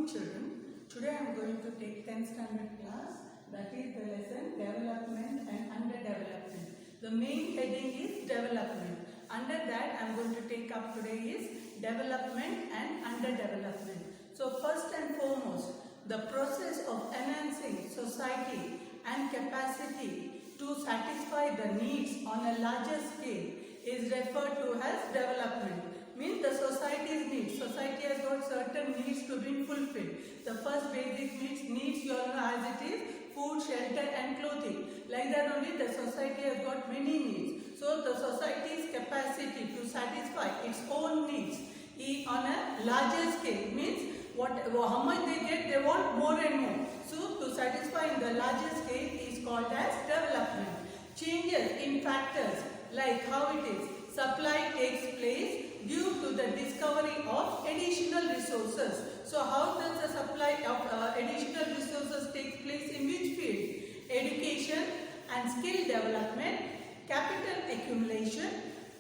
morning children. Today I am going to take 10th standard class, that is the lesson development and underdevelopment. The main heading is development. Under that I am going to take up today is development and underdevelopment. So first and foremost, the process of enhancing society and capacity to satisfy the needs on a larger scale is referred to as development. Means the society's needs. Society has got certain needs to be fulfilled. The first basic needs you all know as it is food, shelter and clothing. Like that only the society has got many needs. So the society's capacity to satisfy its own needs on a larger scale means how much they get, they want more and more. So to satisfy in the larger scale is called as development. Changes in factors like how it is supply takes place due to the discovery of additional resources. So how does the supply of additional resources take place in which field? Education and skill development, capital accumulation,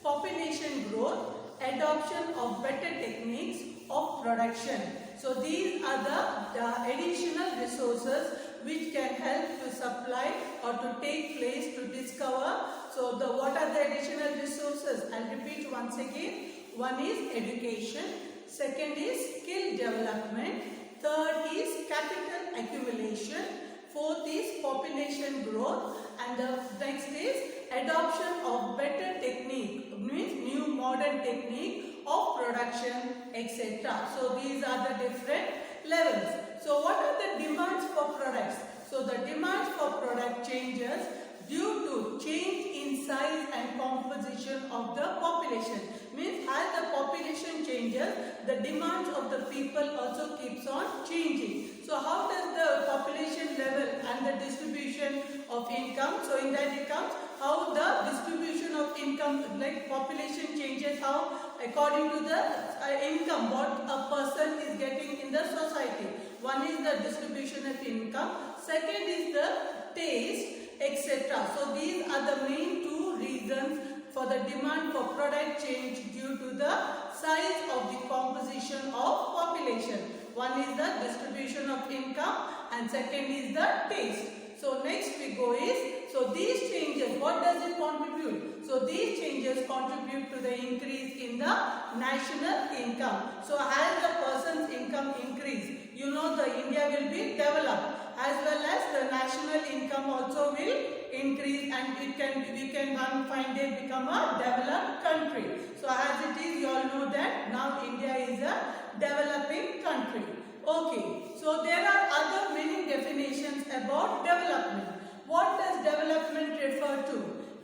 population growth, adoption of better techniques of production. So these are the additional resources which can help to supply or to take place to discover. So what are the additional resources? I'll repeat once again. One is education, second is skill development, third is capital accumulation, fourth is population growth, and the next is adoption of better technique, means new modern technique of production, etc. So these are the different levels. So what are the demands for products? So the demands for product changes due to change in size and composition of the population. Means as the population changes, the demands of the people also keeps on changing. So how does the population level and the distribution of income? So in that it comes how the distribution of income, like population changes, how according to the income what a person is getting in the society. One is the distribution of income, second is the taste, etc. So these are the main two reasons for the demand for product change due to the size of the composition of population. One is the distribution of income and second is the taste. So next we go is, so these changes, what does it contribute? So these changes contribute to the increase in the national income. So as the person's income increase, you know the India will be developed, as well as the national income also will increase, and we can one fine day become a developed country. So as it is, you all know that now India is a developing country. Okay, so there are other many definitions about development. What does development refer to?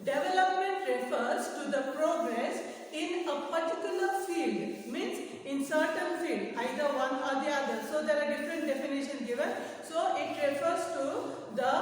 Development refers to the progress in a particular field, means in certain field, either one or the other. So there are different definitions given. So it refers to the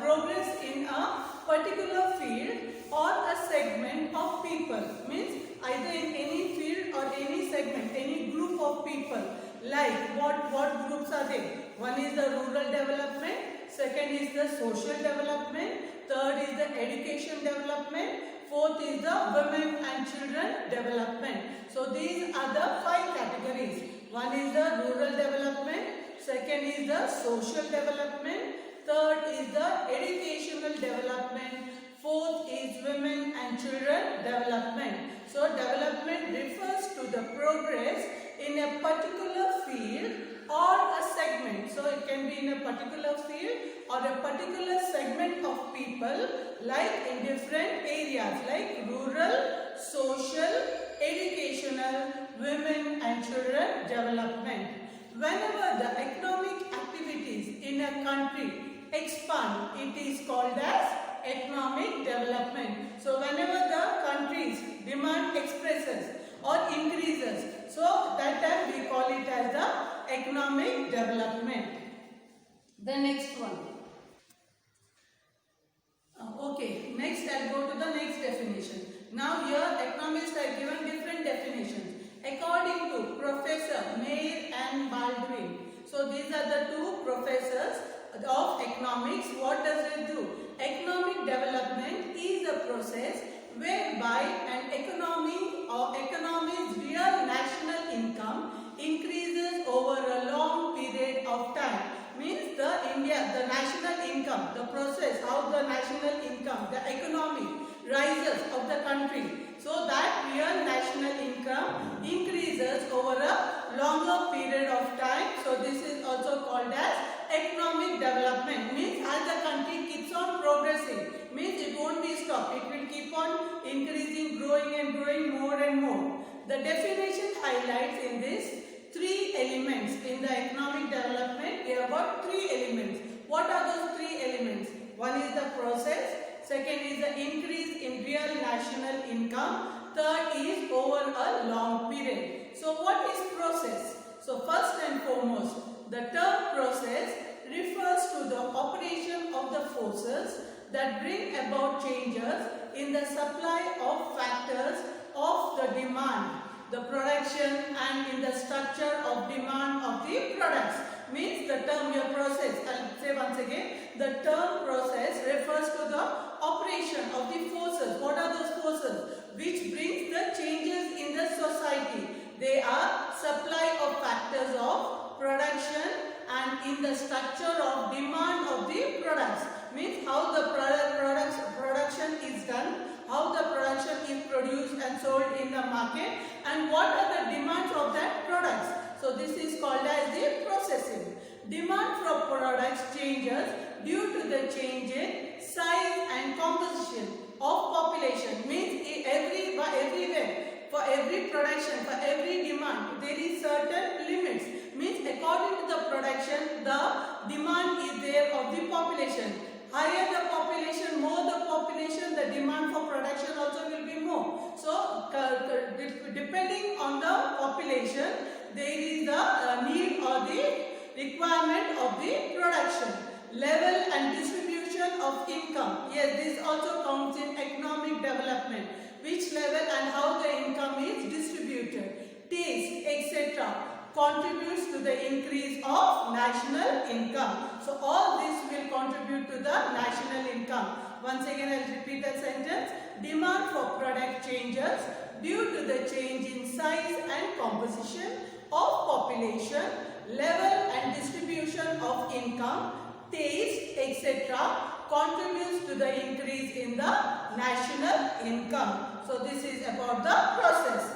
progress in a particular field or a segment of people, means either in any field or any segment, any group of people. Like what groups are they? One is the rural development, second is the social development, third is the education development, fourth is the women and children development. So these are the 5 categories. One is the rural development, second is the social development, third is the educational development, fourth is women and children development. So development refers to the progress in a particular field or a segment. So it can be in a particular field or a particular segment of people, like in different areas like rural, social, educational, women and children development. Whenever the economic activities in a country expand, it is called as economic development. So whenever the country's demand expresses or increases, so that time we call it as the economic development. The next one. Okay, next I'll go to the next definition. Now here economists are given different definitions according to Professor Mayer and Baldwin. So these are the two professors of economics. What does it do? Economic development is a process whereby an economy or economy's real national income increases over a long period income, the process, how the national income, the economy rises of the country, so that real national income increases over a longer period of time. So this is also called as economic development. Means as the country keeps on progressing, means it won't be stopped, it will keep on increasing, growing and growing more and more. The definition highlights in this three elements in the economic development. There are about three elements. What are those three elements? One is the process, second is the increase in real national income, third is over a long period. So what is process? So first and foremost, the term process refers to the operation of the forces that bring about changes in the supply of factors of the demand, the production and in the structure of demand of the products. Means the term your process, I'll say once again, the term process refers to the operation of the forces. What are those forces? Which brings the changes in the society. They are supply of factors of production and in the structure of demand of the products. Means how the production is done, how the production is produced and sold in the market, and what are the demands of that products. So this is called as the processing. Demand for products changes due to the change in size and composition of population. Means everywhere, for every production, for every demand, there is certain limits. Means according to the production, the demand is there of the population. Higher the population, more the population, the demand for production also will be more. So depending on the population, there is the need or the requirement of the production. Level and distribution of income. Yes, this also counts in economic development. Which level and how the income is distributed. Taste, etc. contributes to the increase of national income. So all this will contribute to the national income. Once again, I will repeat that sentence. Demand for product changes due to the change in size and composition of population, level and distribution of income, taste, etc. contributes to the increase in the national income. So this is about the process.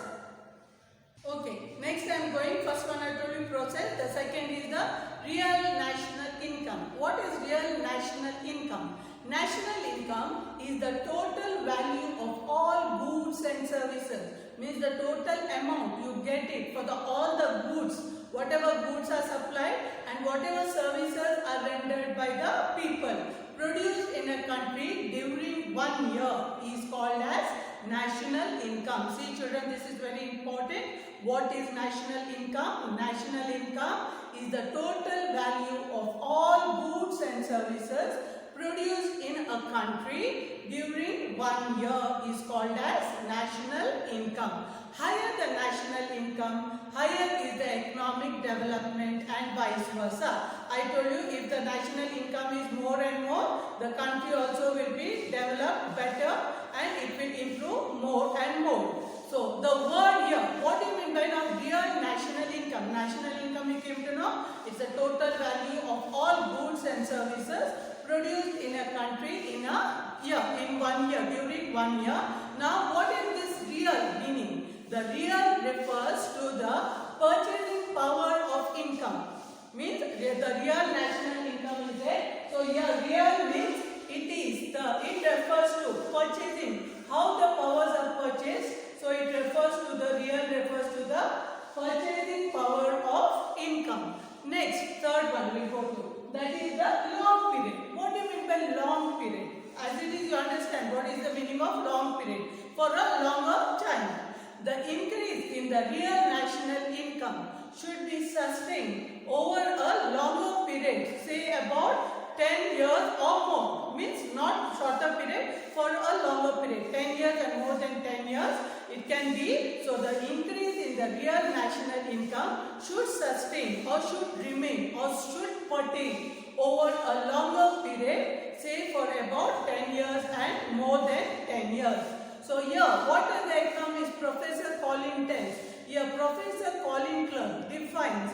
Okay, next I am going, first one I told you process, the second is the real national income. What is real national income? National income is the total value of all goods and services. Means the total amount you get it for all the goods, whatever goods are supplied and whatever services are rendered by the people produced in a country during 1 year is called as national income. See children, this is very important. What is national income? National income is the total value of all goods and services produced in a country during 1 year is called as national income. Higher the national income, higher is the economic development and vice versa. I told you if the national income is more and more, the country also will be developed better and it will improve more and more. So the word here, what do you mean by now real national income? National income you came to know, it's the total value of all goods and services produced in a country in a year, in 1 year, during 1 year. Now what is this real meaning? The real refers to the purchasing power of income. Means the real national income is there. So here real means it refers to purchasing. How the powers are purchased. So it refers to the real refers to the purchasing power of income. Next, third one we go to. That is the long period. What do you mean by long period? As it is you understand what is the meaning of long period. For a longer time. The increase in the real national income should be sustained over a longer period, say about 10 years or more. Means not shorter period, for a longer period, 10 years and more than 10 years it can be. So the increase in the real national income should sustain or should remain or should pertain over a longer period, say for about 10 years and more than 10 years. So here, what are the economists? Professor Colin tells. Here, Professor Colin Clark defines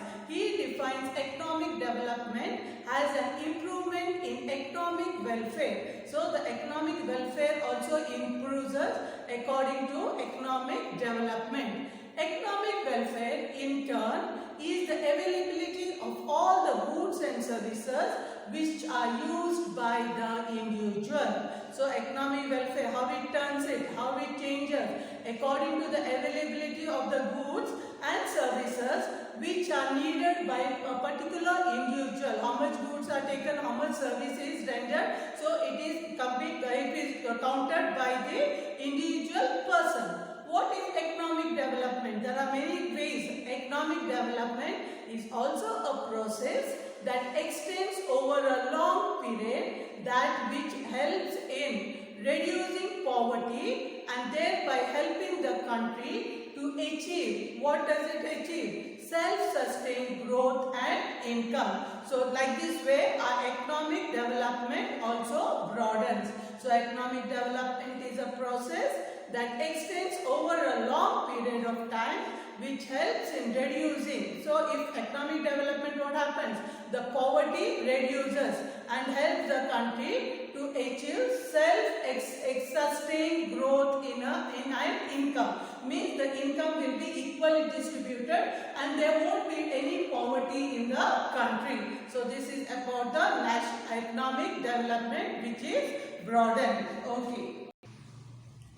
economic development has an improvement in economic welfare. So the economic welfare also improves us according to economic development. Economic welfare in turn is the availability of all the goods and services which are used by the individual. So economic welfare, how it turns it, how it changes according to the availability of the goods and services which are needed by a particular individual. How much goods are taken, how much service is rendered. So it is counted by the individual person. What is economic development? There are many ways. Economic development is also a process that extends over a long period that which helps in reducing poverty and thereby helping the country to achieve. What does it achieve? Self-sustained growth and income. So like this way our economic development also broadens. So economic development is a process that extends over a long period of time which helps in reducing. So if economic development, what happens? The poverty reduces and helps the country to achieve self-sustained growth in an income. Means the income will be equally distributed and there won't be any poverty in the country. So this is about the national economic development which is broadened.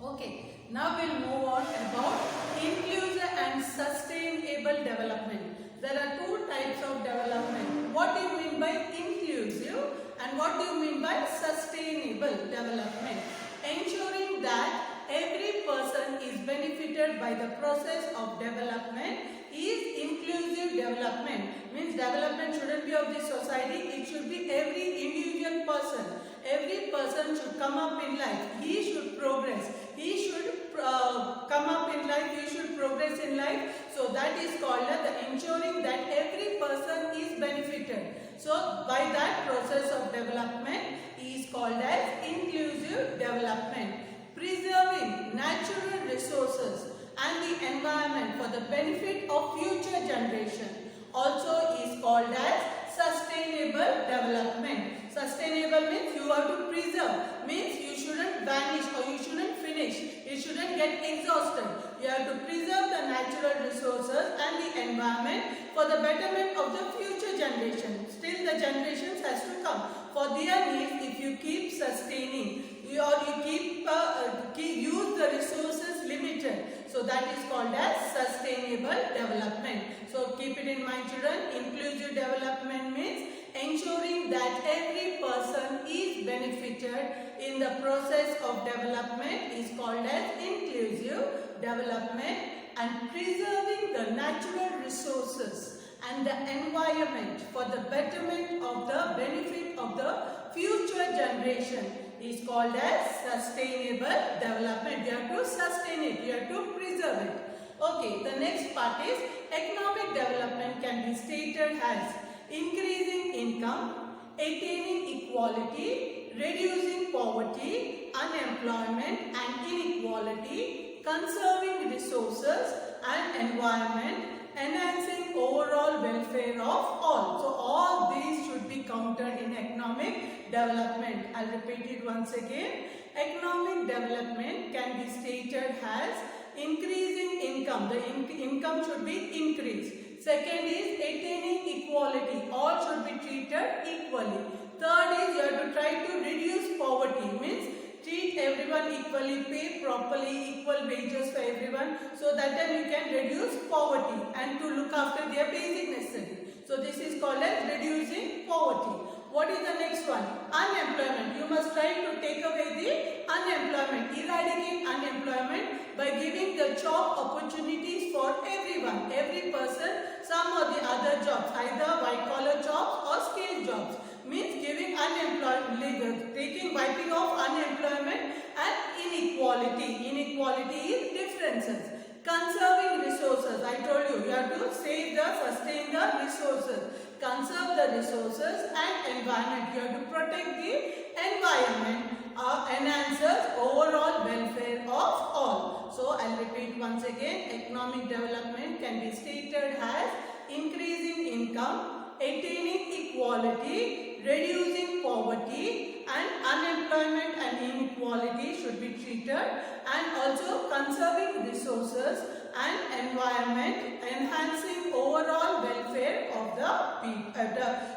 Okay, now we'll move on about inclusive and sustainable development. There are two types of development. What do you mean by inclusive and what do you mean by sustainable development? Ensuring that every person is benefited by the process of development is inclusive development. Means development shouldn't be of the society, it should be every individual person. Every person should come up in life, he should progress, he should come up in life, he should progress in life. So that is called the ensuring that every person is benefited. So by that process of development is called as inclusive development. Preserving natural resources and the environment for the benefit of future generation also is called as sustainable development. Sustainable means you have to preserve, means you shouldn't vanish or you shouldn't finish, it shouldn't get exhausted. You have to preserve the natural resources and the environment for the betterment of the future generation. Still the generations has to come. For their needs, if you keep sustaining or you use the resources limited, so that is called as sustainable development. So keep it in mind, children. Inclusive development means ensuring that every person is benefited in the process of development is called as inclusive development, and preserving the natural resources and the environment for the betterment of the benefit of the future generation is called as sustainable development. You have to sustain it, you have to preserve it. Okay, the next part is economic development can be stated as increasing income, attaining equality, reducing poverty, unemployment and inequality, conserving resources and environment, enhancing overall welfare of all. So all these should be counted in economic development. I'll repeat it once again. Economic development can be stated as increasing income. The income should be increased. Second is attaining equality. All should be treated equally. Third is you have to try to reduce poverty. Means treat everyone equally, pay properly, equal wages for everyone, so that then you can reduce poverty and to look after their basic necessities. So this is called as reducing poverty. What is the next one? Unemployment. You must try to take away the unemployment, eradicate unemployment by giving the job opportunities for everyone, every person, some or the other jobs, either white collar jobs or skilled jobs. Means giving unemployment, wiping off unemployment and inequality. Inequality is differences. Conserving resources. I told you, you have to sustain the resources. Conserve the resources and environment. You have to protect the environment. Enhances overall welfare of all. So I'll repeat once again. Economic development can be stated as increasing income, attaining equality, equality, reducing poverty and unemployment and inequality should be treated, and also conserving resources and environment, enhancing overall welfare of the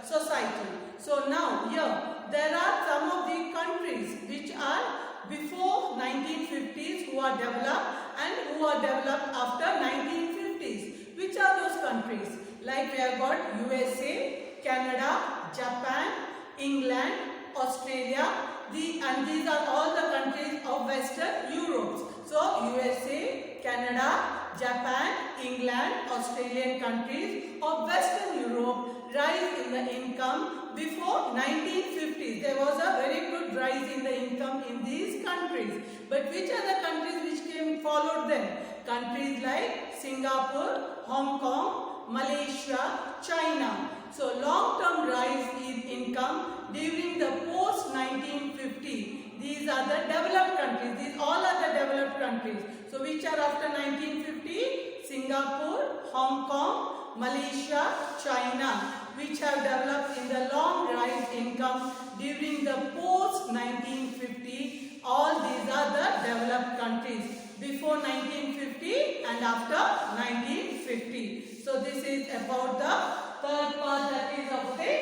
society. So now here there are some of the countries which are before 1950s who are developed and who are developed after 1950s. Which are those countries? Like we have got USA, Canada, Japan, England, Australia, and these are all the countries of Western Europe. So USA, Canada, Japan, England, Australian countries of Western Europe rise in the income before 1950s. There was a very good rise in the income in these countries. But which are the countries which followed them? Countries like Singapore, Hong Kong, Malaysia, China. So long-term rise in income during the post-1950. These are the developed countries. These all are the developed countries. So which are after 1950? Singapore, Hong Kong, Malaysia, China, which have developed in the long rise income during the post-1950. All these are the developed countries before 1950 and after 1950. So this is about the third part, that is of the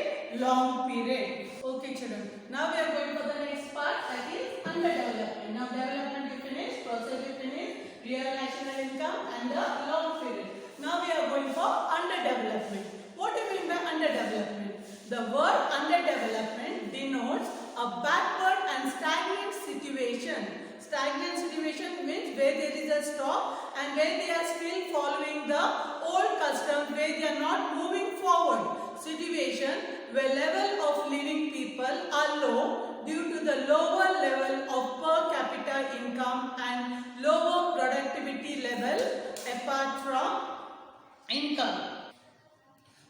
long period. Okay children, now we are going for the next part, that is underdevelopment. Now development you finish, process you finish, real national income and the long period. Now we are going for underdevelopment. What do you mean by underdevelopment? The word underdevelopment denotes a backward and stagnant situation. Stagnant situation means where there is a stop and where they are still following the old customs, where they are not moving forward. Situation where level of living people are low due to the lower level of per capita income and lower productivity level apart from income.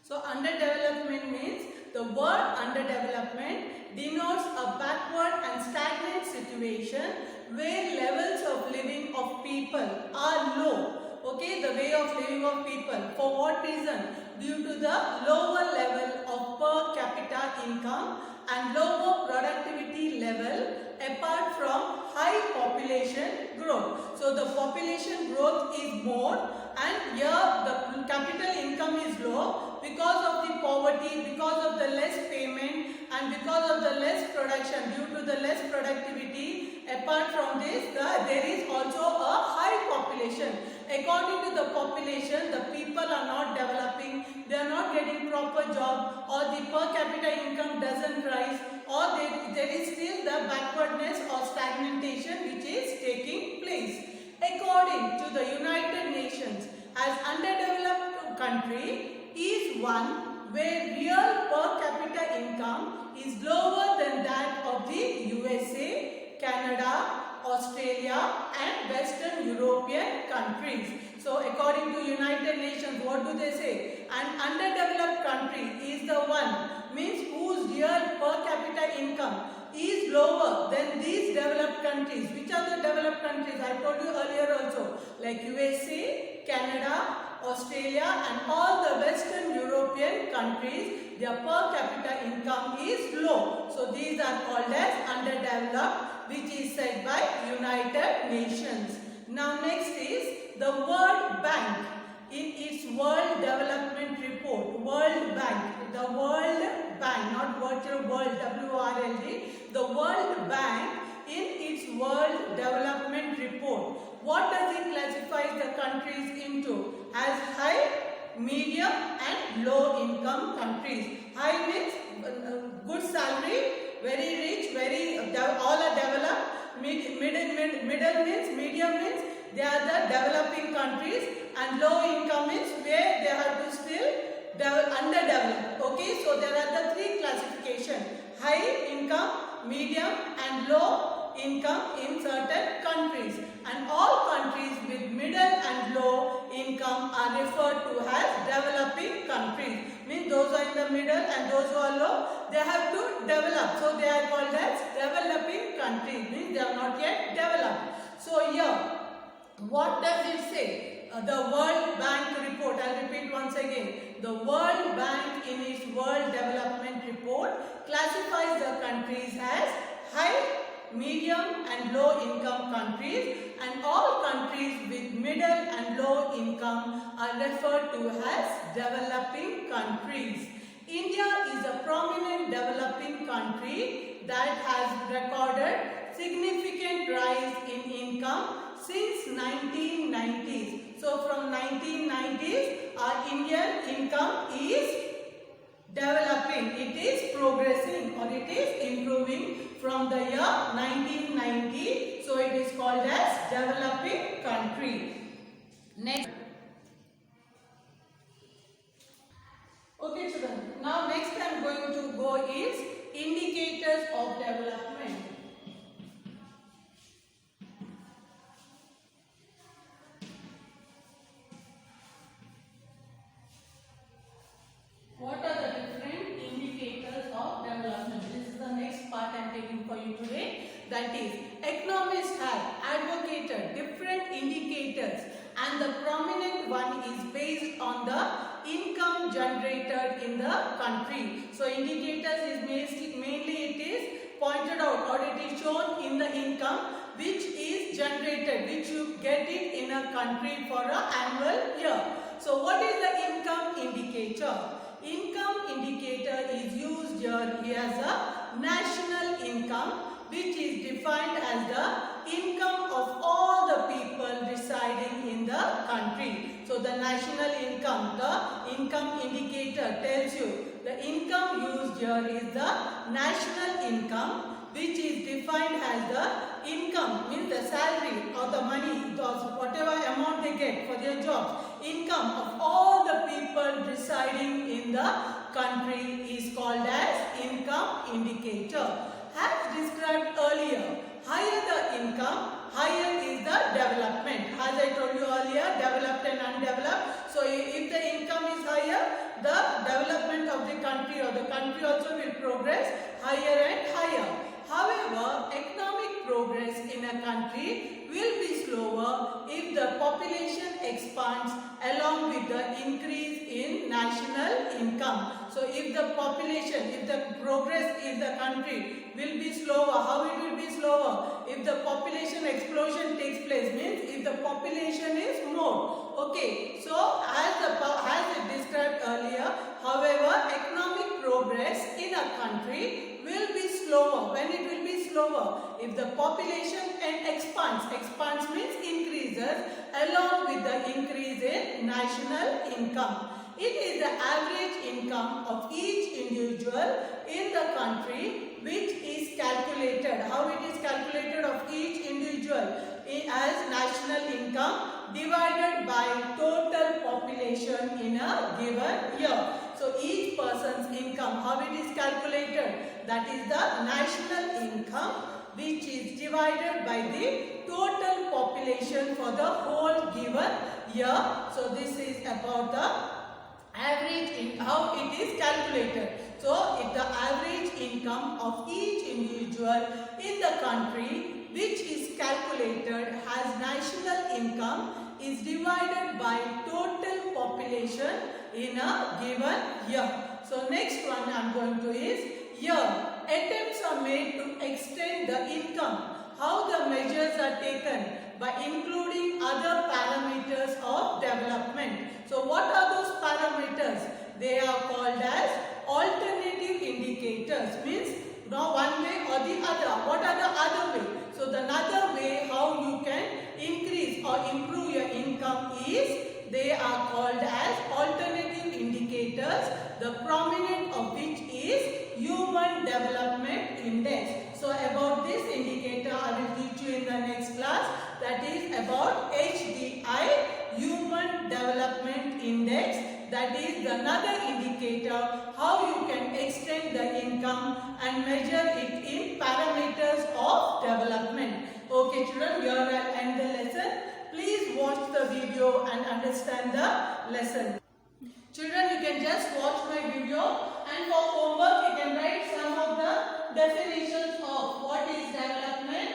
So underdevelopment means, the word underdevelopment denotes a backward and stagnant situation where levels of living of people are low. Okay, the way of living of people. For what reason? Due to the lower level of per capita income and lower productivity level apart from high population growth. So the population growth is more and here the capital income is low because of the poverty, because of the less payment and because of the less production. Due to the less productivity, apart from this, there is also a high population. According to the population, the people are not developing, they are not getting proper job, or the per capita income doesn't rise, or there is still the backwardness or stagnation which is taking place. According to the United Nations, as underdeveloped country is one where real per capita income is lower than that of the USA, Canada, Australia and Western European countries. So according to United Nations, what do they say? An underdeveloped country is the one, means whose real per capita income is lower than these developed countries. Which are the developed countries? I told you earlier also, like USA, Canada, Australia and all the Western European countries, their per capita income is low. So these are called as underdeveloped, which is said by United Nations. Now next is the World Bank. In its World Development Report, World Bank, the World Bank, not virtual world, W-O-R-L-D, the World Bank in its World Development Report, what does it classify the countries into? As high, medium and low income countries. High means good salary, very rich, all are developed. Middle means, medium means they are the developing countries, and low income means where they have to still underdeveloped. Okay, so there are the three classifications: high income, medium and low income in certain countries, and all countries with middle and low income are referred to as developing countries. Means those are in the middle and those who are low, they have to develop. So they are called as developing countries, means they are not yet developed. So here, what does it say? The World Bank report, I'll repeat once again. The World Bank in its World Development classifies the countries as high, medium and low income countries, and all countries with middle and low income are referred to as developing countries. India is a prominent developing country that has recorded significant rise in income since 1990s. So from 1990s, our Indian income is developing, it is progressing or it is improving from the year 1990. So it is called as developing country. Next. Okay children, now next I am going to go is indicators of development. What are the different indicators of development? This is the next part I am taking for you today. That is, economists have advocated different indicators, and the prominent one is based on the income generated in the country. So indicators is mainly it is pointed out or it is shown in the income which is generated, which you get it in a country for an annual year. So what is the income indicator? Income indicator is used here as a national income, which is defined as the income of all the people residing in the country. So the national income, the income indicator tells you the income used here is the national income, which is defined as the income, means the salary or the money, whatever amount they get for their jobs. Income of all the people residing in the country is called as income indicator. As described earlier, higher the income, higher is the development. As I told you earlier, developed and undeveloped. So if the income is higher, the development of the country or the country also will progress higher and higher. However, economic progress in a country will be slower if the population expands along with the increase in national income. So if the population, if the progress in the country will be slower, how it will be slower? If the population explosion takes place, means if the population is more. Okay, so as it described earlier, however, economic progress in a country will be slower. When it will be slower? If the population expands means increases along with the increase in national income. It is the average income of each individual in the country which is calculated. How it is calculated of each individual? As national income divided by total population in a given year. So each person's income, how it is calculated? That is the national income which is divided by the total population for the whole given year. So this is about the average how it is calculated. So if the average income of each individual in the country which is calculated as national income is divided by total population in a given year. So next one I am going to is year. Attempts are made to extend the income. How the measures are taken? By including other parameters of development. So what are those parameters? They are called as alternative indicators. Means now one way or the other. What are the other way? So the another way how you can increase or improve your income is they are called as alternative indicators. The prominent of which is Human Development Index. So about this indicator I will teach you in the next class. That is about HDI, Human Development Index. That is another indicator how you can extend the income and measure it in parameters of development. Okay children, here I end the lesson. Please watch the video and understand the lesson. Children, you can just watch my video, and for homework you can write some of the definitions of what is development,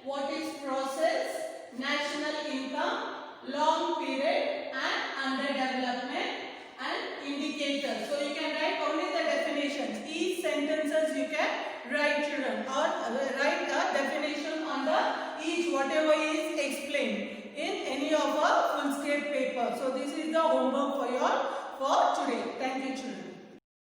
what is process, national income, long period and underdevelopment and indicators. So you can write only the definitions. Each sentence whatever is explained in any of our full scale paper. So this is the homework for today. Thank you, children.